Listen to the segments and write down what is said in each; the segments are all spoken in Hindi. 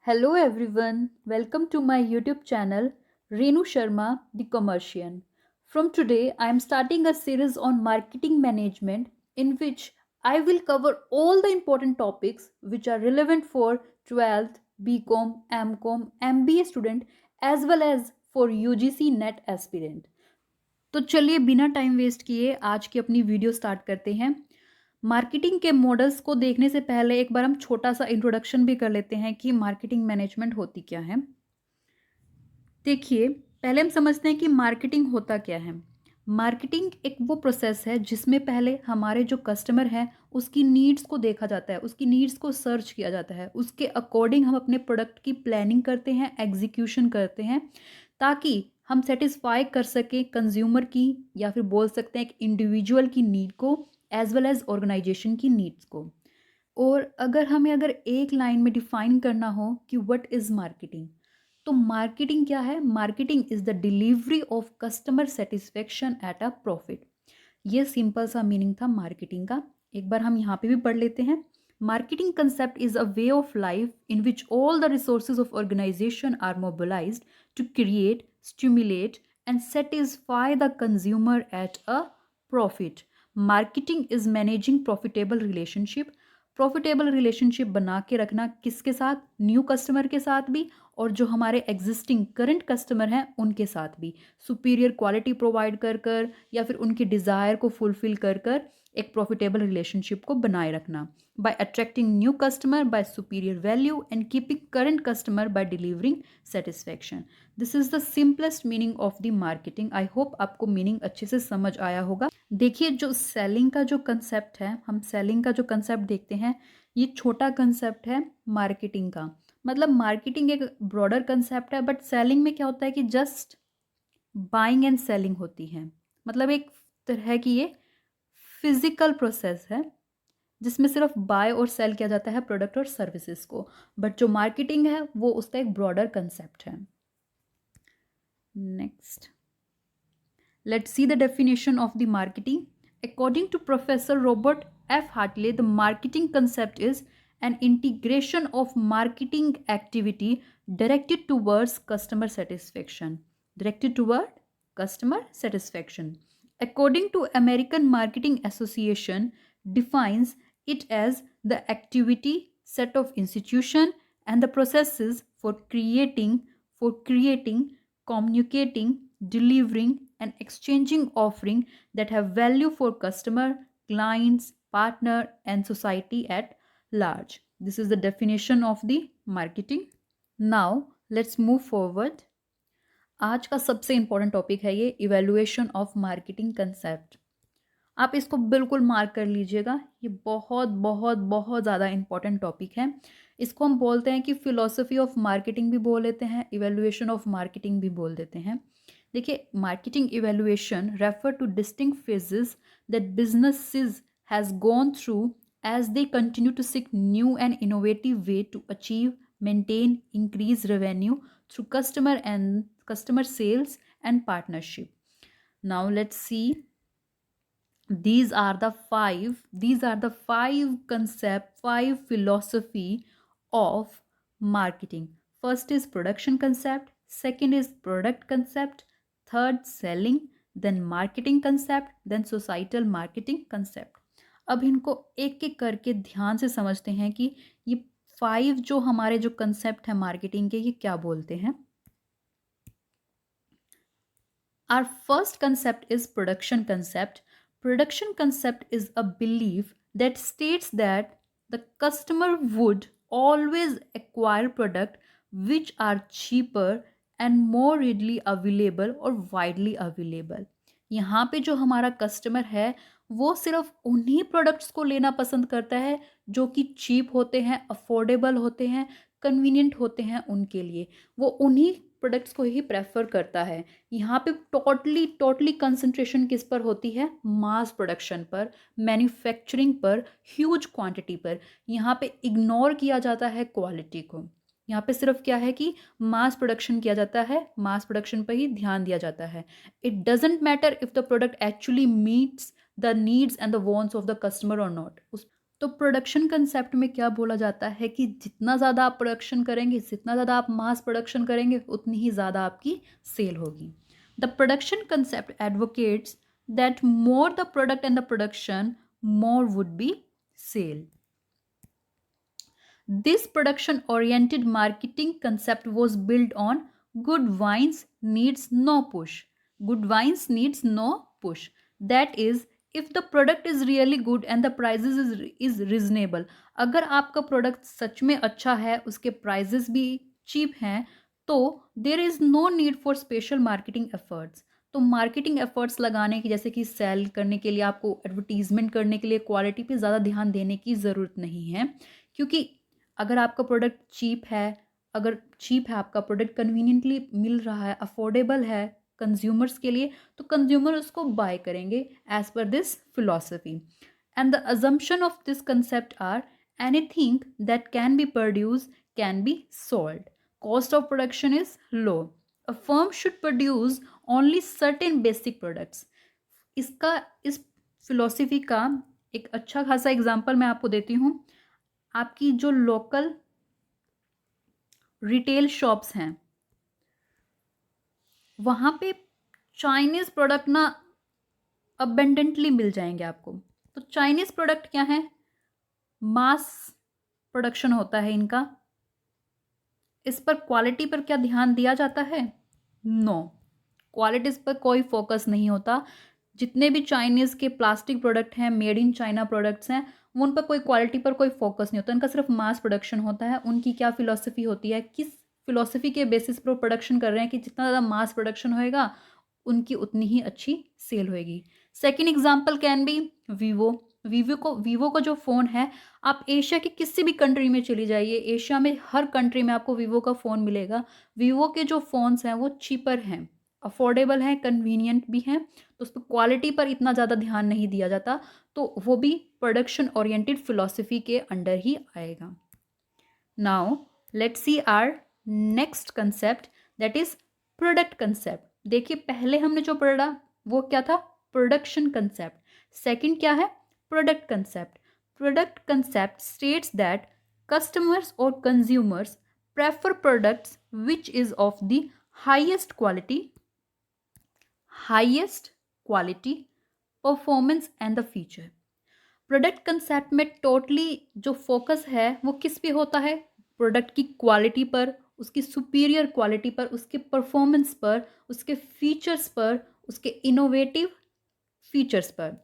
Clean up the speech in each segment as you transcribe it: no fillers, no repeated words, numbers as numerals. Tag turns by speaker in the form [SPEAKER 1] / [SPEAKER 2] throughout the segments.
[SPEAKER 1] Hello everyone, welcome to my YouTube channel Renu Sharma the Commercian. From today, I am starting a series on marketing management in which I will cover all the important topics which are relevant for 12th, BCom, MCom, MBA student as well as for UGC NET aspirant. तो चलिए बिना टाइम वेस्ट किए आज की अपनी वीडियो स्टार्ट करते हैं। मार्केटिंग के मॉडल्स को देखने से पहले एक बार हम छोटा सा इंट्रोडक्शन भी कर लेते हैं कि मार्केटिंग मैनेजमेंट होती क्या है। देखिए, पहले हम समझते हैं कि मार्केटिंग होता क्या है। मार्केटिंग एक वो प्रोसेस है जिसमें पहले हमारे जो कस्टमर हैं उसकी नीड्स को देखा जाता है, उसकी नीड्स को सर्च किया जाता है, उसके अकॉर्डिंग हम अपने प्रोडक्ट की प्लानिंग करते हैं, एग्जीक्यूशन करते हैं ताकि हम सेटिस्फाई कर सकें कंज्यूमर की या फिर बोल सकते हैं एक इंडिविजुअल की नीड को एज वेल एज ऑर्गेनाइजेशन की नीड्स को। और अगर एक लाइन में डिफाइन करना हो कि व्हाट इज़ मार्केटिंग, तो मार्केटिंग क्या है? Marketing is the delivery of customer satisfaction eight a profit. ये सिंपल सा मीनिंग था मार्केटिंग का। एक बार हम यहाँ पे भी पढ़ लेते हैं। Marketing concept is a way of life in which all the resources of organization are mobilized to create, stimulate and satisfy the consumer at a profit. Marketing is managing profitable relationship. Profitable relationship बना के रखना किसके साथ? न्यू कस्टमर के साथ भी और जो हमारे एग्जिस्टिंग करंट कस्टमर हैं उनके साथ भी। सुपीरियर क्वालिटी प्रोवाइड कर कर या फिर उनकी डिज़ायर को फुलफिल कर कर एक प्रॉफिटेबल रिलेशनशिप को बनाए रखना by attracting new customer, by superior value and keeping current customer, by delivering satisfaction. This is the simplest meaning of the marketing. I hope आपको मीनिंग अच्छे से समझ आया होगा। देखिए, जो सेलिंग का जो कंसेप्ट है, हम सेलिंग का जो कंसेप्ट देखते हैं, ये छोटा कंसेप्ट है मार्केटिंग का। मतलब मार्केटिंग एक ब्रॉडर कंसेप्ट है, बट सेलिंग में क्या होता है कि जस्ट बाइंग एंड सेलिंग होती है। मतलब एक तरह की ये फिजिकल प्रोसेस है जिसमें सिर्फ बाय और सेल किया जाता है प्रोडक्ट और सर्विसेज को। बट जो मार्केटिंग है वो उसका एक ब्रॉडर कंसेप्ट है। Next, let's see the definition of the marketing. According to Professor Robert F. Hartley, the marketing concept is an integration of marketing activity directed towards customer satisfaction. Directed toward customer satisfaction. According to American Marketing Association, defines it as the activity set of institution and the processes for creating, communicating, delivering and exchanging offering that have value for customer, clients, partner and society at large. This is the definition of the marketing. Now let's move forward. आज का सबसे इंपॉर्टेंट टॉपिक है ये इवेल्युएशन ऑफ मार्केटिंग कंसेप्ट। आप इसको बिल्कुल मार्क कर लीजिएगा, ये बहुत बहुत बहुत ज़्यादा इंपॉर्टेंट टॉपिक है। इसको हम बोलते हैं कि फिलॉसफी ऑफ मार्केटिंग भी बोल देते हैं, इवेल्युएशन ऑफ मार्केटिंग भी बोल देते हैं। देखिए, marketing evaluation refer two distinct phases that businesses has gone through as they continue to seek new and innovative way to achieve, maintain, increase revenue through customer sales and partnership. Now let's see, these are the five concept, five philosophy of marketing. First is production concept, second is product concept, third selling, then marketing concept, then societal marketing concept. अब इनको एक एक करके ध्यान से समझते हैं कि ये 5 जो हमारे जो कंसेप्ट है मार्केटिंग के, ये क्या बोलते हैं। Our first concept is production concept. Production concept is a belief that states that the customer would always acquire product which are cheaper and more readily available or widely available. यहाँ पे जो हमारा कस्टमर है वो सिर्फ उन्हीं प्रोडक्ट्स को लेना पसंद करता है जो कि चीप होते हैं, अफोर्डेबल होते हैं, कन्वीनियंट होते हैं उनके लिए। वो उन्हीं प्रोडक्ट्स को ही प्रेफर करता है। यहाँ पे टोटली कंसंट्रेशन किस पर होती है? मास प्रोडक्शन पर, मैन्युफैक्चरिंग पर, ह्यूज क्वांटिटी पर। यहाँ पे इग्नोर किया जाता है क्वालिटी को। यहाँ पे सिर्फ क्या है कि मास प्रोडक्शन किया जाता है, मास प्रोडक्शन पर ही ध्यान दिया जाता है। It doesn't matter if the product actually meets the needs and the wants of the customer और नॉट। तो प्रोडक्शन कंसेप्ट में क्या बोला जाता है कि जितना ज़्यादा आप प्रोडक्शन करेंगे, जितना ज़्यादा आप मास प्रोडक्शन करेंगे, उतनी ही ज़्यादा आपकी सेल होगी। The production concept advocates that more the product and the production, more would be sale. This production oriented marketing concept was built on good wines needs no push. Good wines needs no push. That is, if the product is really good and the prices is reasonable. अगर आपका प्रोडक्ट सच में अच्छा है, उसके प्राइजेस भी चीप हैं, तो there is no need for special marketing efforts. तो मार्केटिंग एफर्ट्स लगाने की, जैसे कि सेल करने के लिए, आपको एडवर्टीजमेंट करने के लिए क्वालिटी पे ज़्यादा ध्यान देने की ज़रूरत नहीं है, क्योंकि अगर आपका प्रोडक्ट चीप है, अगर चीप है आपका प्रोडक्ट, कन्वीनियंटली मिल रहा है, अफोर्डेबल है कंज्यूमर्स के लिए, तो कंज्यूमर उसको बाय करेंगे एज पर this philosophy. And the assumption of this concept are anything that can be produce can be sold, cost of production is low, a firm should produce only certain basic products. इसका, इस फिलॉसफी का एक अच्छा खासा एग्जाम्पल मैं आपको देती हूँ। आपकी जो लोकल रिटेल शॉप्स हैं, वहाँ पे चाइनीज़ प्रोडक्ट ना अबेंडेंटली मिल जाएंगे आपको। तो चाइनीज़ प्रोडक्ट क्या है? मास प्रोडक्शन होता है इनका। इस पर क्वालिटी पर क्या ध्यान दिया जाता है? नो, क्वालिटीज़ पर कोई फोकस नहीं होता। जितने भी चाइनीज़ के प्लास्टिक प्रोडक्ट हैं, मेड इन चाइना प्रोडक्ट्स हैं, वो उन पर कोई क्वालिटी पर कोई फोकस नहीं होता, इनका सिर्फ मास प्रोडक्शन होता है। उनकी क्या फ़िलॉसफी होती है, किस फ़िलॉसफी के बेसिस पर प्रोडक्शन कर रहे हैं कि जितना ज़्यादा मास प्रोडक्शन होएगा, उनकी उतनी ही अच्छी सेल होएगी। Second example can be Vivo. Vivo का जो फ़ोन है, आप एशिया के किसी भी कंट्री में चली जाइए, एशिया में हर कंट्री में आपको वीवो का फ़ोन मिलेगा। वीवो के जो फ़ोन्स हैं वो चीपर हैं, अफोर्डेबल हैं, कन्वीनियंट भी हैं, तो उस पर क्वालिटी पर इतना ज़्यादा ध्यान नहीं दिया जाता, तो वो भी प्रोडक्शन ओरिएंटेड फिलॉसफी के अंडर ही आएगा। Now let's see our next concept, that is product concept. देखिए, पहले हमने जो पढ़ा वो क्या था? Production concept. सेकंड क्या है? Product concept. Product concept states that customers और consumers prefer products which is of the highest quality, performance and the feature. Product concept में टोटली जो फोकस है वो किस पे होता है? प्रोडक्ट की क्वालिटी पर, उसकी सुपीरियर क्वालिटी पर, उसके परफॉर्मेंस पर, उसके फीचर्स पर, उसके इनोवेटिव फीचर्स पर।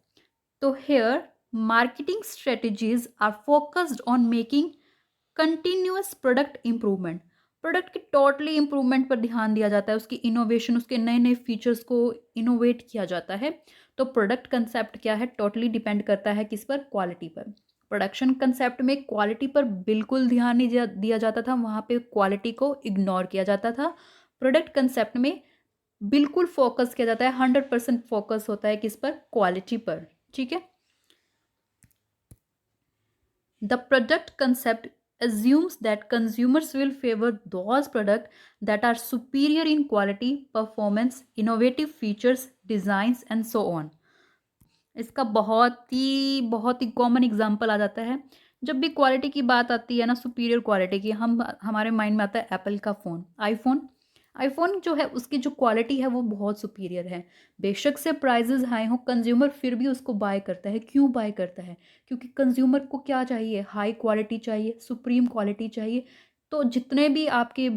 [SPEAKER 1] तो here marketing strategies are focused on making continuous product improvement. Product की टोटली इम्प्रूवमेंट पर ध्यान दिया जाता है, उसकी इनोवेशन, उसके नए नए फीचर्स को इनोवेट किया जाता है। तो प्रोडक्ट कंसेप्ट क्या है? टोटली डिपेंड करता है किस पर? क्वालिटी पर। प्रोडक्शन कंसेप्ट में क्वालिटी पर बिल्कुल ध्यान नहीं दिया जाता था, वहाँ पे क्वालिटी को इग्नोर किया जाता था। प्रोडक्ट कंसेप्ट में बिल्कुल फोकस किया जाता है, 100% फोकस होता है किस पर? क्वालिटी पर। ठीक है। The product concept assumes that consumers will favor those products that are superior in quality, performance, innovative features, designs and so on. इसका बहुत ही कॉमन एग्जांपल आ जाता है। जब भी क्वालिटी की बात आती है ना, सुपीरियर क्वालिटी की, हमारे माइंड में आता है एप्पल का फ़ोन, आईफोन। आईफोन जो है उसकी जो क्वालिटी है वो बहुत सुपीरियर है। बेशक से प्राइजेज़ हाई हों, कंज्यूमर फिर भी उसको बाय करता है। क्यों बाय करता है? क्योंकि कंज्यूमर को क्या चाहिए? हाई क्वालिटी चाहिए, सुप्रीम क्वालिटी चाहिए। तो जितने भी आपके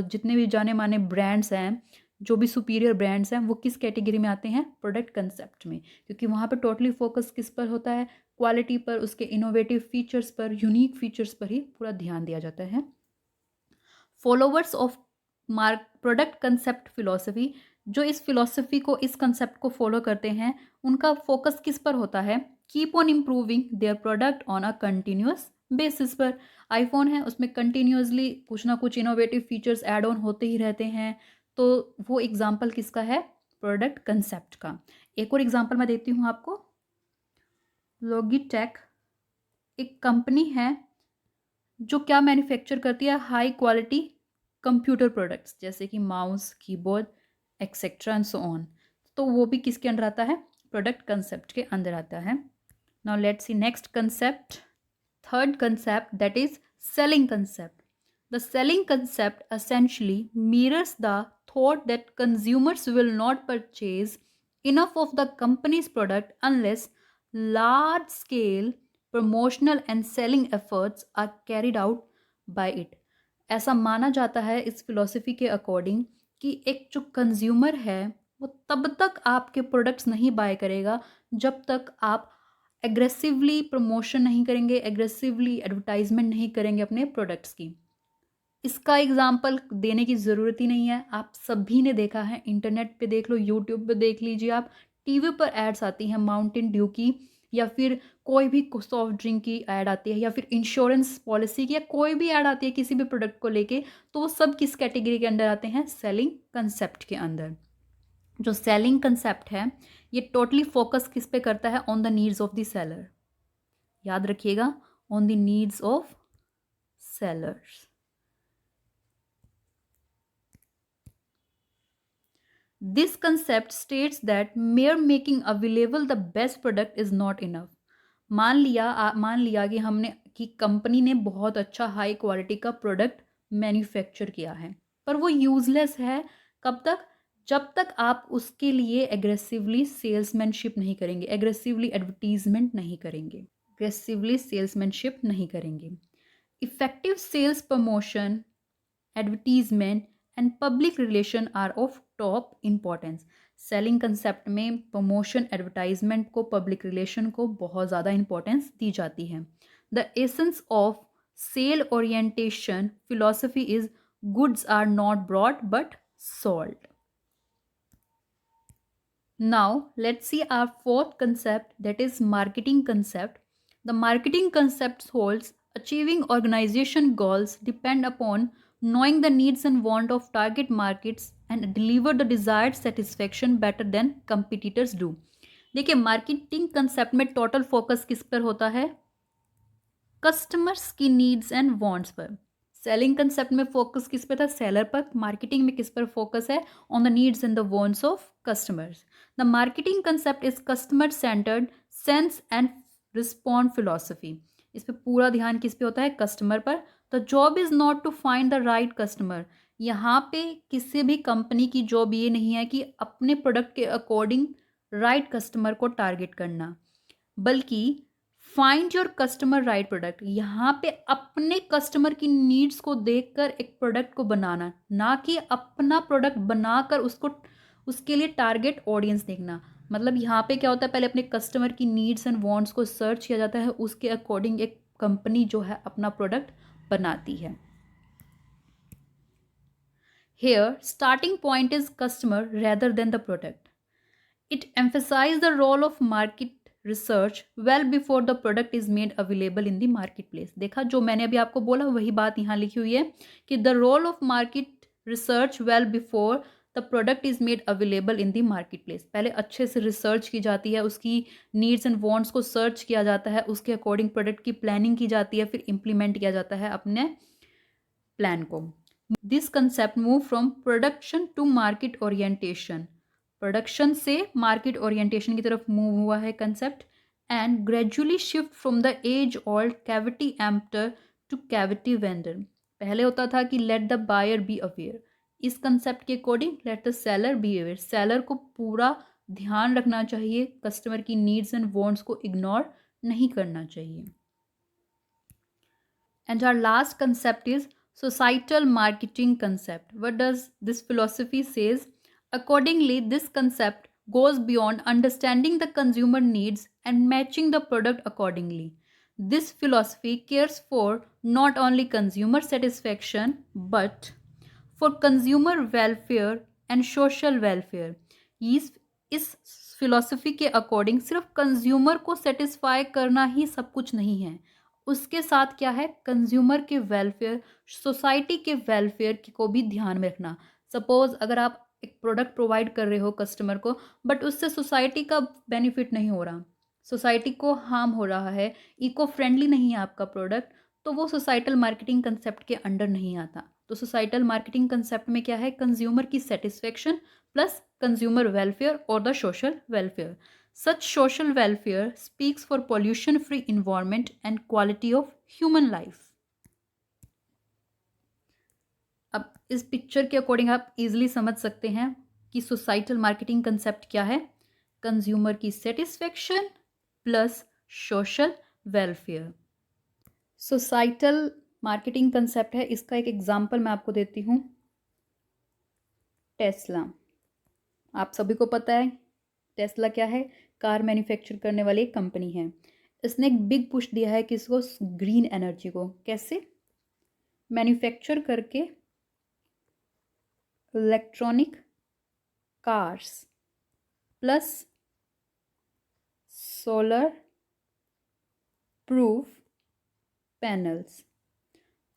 [SPEAKER 1] जितने भी जाने माने ब्रांड्स हैं, जो भी सुपीरियर ब्रांड्स हैं, वो किस कैटेगरी में आते हैं? प्रोडक्ट कंसेप्ट में। क्योंकि वहाँ पे टोटली फोकस किस पर होता है? क्वालिटी पर, उसके इनोवेटिव फीचर्स पर, यूनिक फीचर्स पर ही पूरा ध्यान दिया जाता है। Followers of product concept philosophy, जो इस फिलॉसफी को, इस कंसेप्ट को फॉलो करते हैं, उनका फोकस किस पर होता है? Keep on improving their product on a continuous basis पर। आईफोन है, उसमें कंटिन्यूअसली कुछ ना कुछ इनोवेटिव फीचर्स ऐड ऑन होते ही रहते हैं। तो वो एग्जाम्पल किसका है? प्रोडक्ट कंसेप्ट का। एक और एग्जाम्पल मैं देती हूँ आपको। लॉगिटेक एक कंपनी है जो क्या मैन्युफैक्चर करती है? हाई क्वालिटी कंप्यूटर प्रोडक्ट्स, जैसे कि mouse, keyboard etcetera and so on. तो वो भी किसके अंडर आता है? प्रोडक्ट कंसेप्ट के अंदर आता है। Now let's see next concept. Third concept, that is selling concept. The selling concept essentially mirrors the thought that consumers will not purchase enough of the company's product unless large scale promotional and selling efforts are carried out by it. ऐसा माना जाता है इस फिलॉसफी के अकॉर्डिंग कि एक जो कंज्यूमर है वो तब तक आपके प्रोडक्ट्स नहीं बाय करेगा जब तक आप एग्रेसिवली प्रमोशन नहीं करेंगे, एग्रेसिवली एडवर्टाइजमेंट नहीं करेंगे अपने प्रोडक्ट्स की। इसका एग्जाम्पल देने की ज़रूरत ही नहीं है, आप सभी ने देखा है, इंटरनेट पे देख लो, यूट्यूब पे देख लीजिए आप, टीवी पर एड्स आती हैं माउंटेन ड्यू की, या फिर कोई भी सॉफ्ट ड्रिंक की ऐड आती है, या फिर इंश्योरेंस पॉलिसी की, या कोई भी ऐड आती है किसी भी प्रोडक्ट को लेके, तो वो सब किस कैटेगरी के अंदर आते हैं? सेलिंग कंसेप्ट के अंदर। जो सेलिंग कंसेप्ट है ये टोटली फोकस किस पे करता है? On the needs of the seller. याद रखिएगा, on the needs of sellers. This concept states that mere making available the best product is not enough. मान लिया कि हमने कि कंपनी ने बहुत अच्छा हाई क्वालिटी का प्रोडक्ट मैन्युफैक्चर किया है, पर वो यूजलेस है। कब तक? जब तक आप उसके लिए एग्रेसिवली सेल्समैनशिप नहीं करेंगे, एग्रेसिवली एडवर्टीजमेंट नहीं करेंगे, एग्रेसिवली सेल्समैनशिप नहीं करेंगे। Effective sales promotion, advertisement and public relation are of top importance. Selling concept में प्रमोशन, एडवर्टाइजमेंट को, पब्लिक रिलेशन को बहुत ज़्यादा इंपॉर्टेंस दी जाती है। The essence of sale orientation philosophy is goods are not bought but sold. Now let's see our fourth concept, that is marketing concept. The marketing concept holds achieving organization goals depend upon knowing the needs and want of target markets and deliver the desired satisfaction better than competitors do. देखिए मार्केटिंग कंसेप्ट में टोटल फोकस किस पर होता है? कस्टमर्स की नीड्स एंड वांट्स पर। सेलिंग कंसेप्ट में फोकस किस पे था? सेलर पर। मार्केटिंग में किस पर फोकस है? On the needs and the wants of customers. The marketing concept is customer centred sense and respond philosophy. इस पे पूरा ध्यान किस पे होता है? कस्टमर पर। The job is not to find the right customer. यहाँ पे किसी भी कंपनी की जॉब ये नहीं है कि अपने प्रोडक्ट के अकॉर्डिंग राइट कस्टमर को टारगेट करना, बल्कि find your customer right product. यहाँ पे अपने कस्टमर की नीड्स को देखकर एक प्रोडक्ट को बनाना, ना कि अपना प्रोडक्ट बनाकर उसको उसके लिए टारगेट ऑडियंस देखना। मतलब यहाँ पे क्या होता है? पहले अपने कस्टमर की नीड्स एंड वांट्स को सर्च किया जाता है, उसके अकॉर्डिंग एक कंपनी जो है अपना प्रोडक्ट बनाती है। Here, starting point is customer rather than the product. It emphasizes the role of market research well before the product is made available in the marketplace. देखा, जो मैंने अभी आपको बोला वही बात यहाँ लिखी हुई है कि the role of market research well before the product is made available in the marketplace. पहले अच्छे से रिसर्च की जाती है, उसकी नीड्स एंड वांट्स को सर्च किया जाता है, उसके अकॉर्डिंग प्रोडक्ट की प्लानिंग की जाती है, फिर इम्प्लीमेंट किया जाता है अपने प्लान को। This concept move from production to market orientation. Production से मार्केट ओरिएंटेशन की तरफ मूव हुआ है concept, and gradually shift from the age old caveat emptor to caveat vendor. पहले होता था कि let the buyer be aware, इस कंसेप्ट के according let the seller be aware. Seller को पूरा ध्यान रखना चाहिए, कस्टमर की नीड्स एंड वांट्स को इग्नोर नहीं करना चाहिए। And our last concept is societal marketing concept. What does this philosophy says? Accordingly, this concept goes beyond understanding the consumer needs and matching the product accordingly. This philosophy cares for not only consumer satisfaction but for consumer welfare and social welfare. इस फिलॉसफी के अकॉर्डिंग सिर्फ कंज्यूमर को सेटिस्फाई करना ही सब कुछ नहीं है, उसके साथ क्या है? कंज्यूमर के वेलफेयर, सोसाइटी के वेलफेयर को भी ध्यान में रखना। सपोज अगर आप एक प्रोडक्ट प्रोवाइड कर रहे हो कस्टमर को, बट उससे सोसाइटी का बेनिफिट नहीं हो रहा, सोसाइटी को हार्म हो रहा है, इको फ्रेंडली नहीं है आपका प्रोडक्ट, तो वो सोसाइटल मार्केटिंग कंसेप्ट के अंडर नहीं आता। तो सोसाइटल मार्केटिंग कंसेप्ट में क्या है? कंज्यूमर की सेटिस्फेक्शन प्लस कंज्यूमर वेलफेयर और the social welfare. Such social welfare speaks for pollution-free environment and quality of human life. अब इस पिक्चर के अकॉर्डिंग आप इजीली समझ सकते हैं कि सोसाइटल मार्केटिंग कंसेप्ट क्या है। कंज्यूमर की satisfaction plus social welfare. Societal marketing concept है, इसका एक एग्जांपल मैं आपको देती हूँ। टेस्ला, आप सभी को पता है टेस्ला क्या है, कार मैन्युफैक्चर करने वाली एक कंपनी है। इसने एक बिग पुश दिया है किसको, ग्रीन एनर्जी को। कैसे? मैन्युफैक्चर करके electronic cars plus solar proof panels.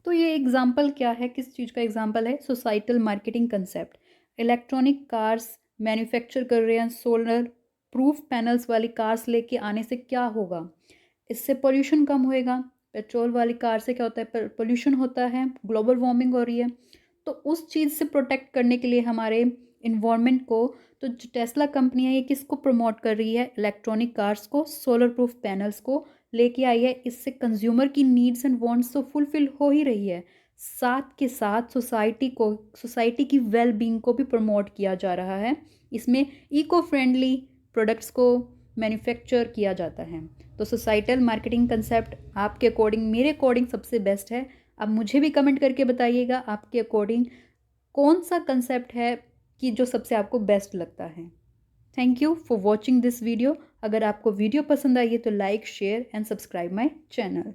[SPEAKER 1] तो ये एग्जाम्पल क्या है, किस चीज़ का एग्जाम्पल है? Societal marketing concept. Electronic cars manufacture कर रहे हैं, सोलर प्रूफ पैनल्स वाली कार्स लेके आने से क्या होगा, इससे पोल्यूशन कम होएगा। पेट्रोल वाली कार से क्या होता है, पोल्यूशन होता है, ग्लोबल वार्मिंग हो रही है। तो उस चीज़ से प्रोटेक्ट करने के लिए हमारे इन्वायरमेंट को, तो जो टेस्ला कंपनी है ये किसको प्रमोट कर रही है, इलेक्ट्रॉनिक कार्स को, सोलर प्रूफ पैनल्स को लेके आई है। इससे कंज्यूमर की नीड्स एंड वांट्स तो फुलफिल हो ही रही है, साथ के साथ सोसाइटी की वेल बीइंग को भी प्रमोट किया जा रहा है। इसमें इको फ्रेंडली प्रोडक्ट्स को मैन्युफैक्चर किया जाता है। तो सोसाइटल मार्केटिंग कंसेप्ट आपके अकॉर्डिंग, मेरे अकॉर्डिंग सबसे बेस्ट है। अब मुझे भी कमेंट करके बताइएगा आपके अकॉर्डिंग कौन सा कंसेप्ट है कि जो सबसे आपको बेस्ट लगता है। Thank you for watching this video. अगर आपको वीडियो पसंद आई है तो like, share and subscribe my channel.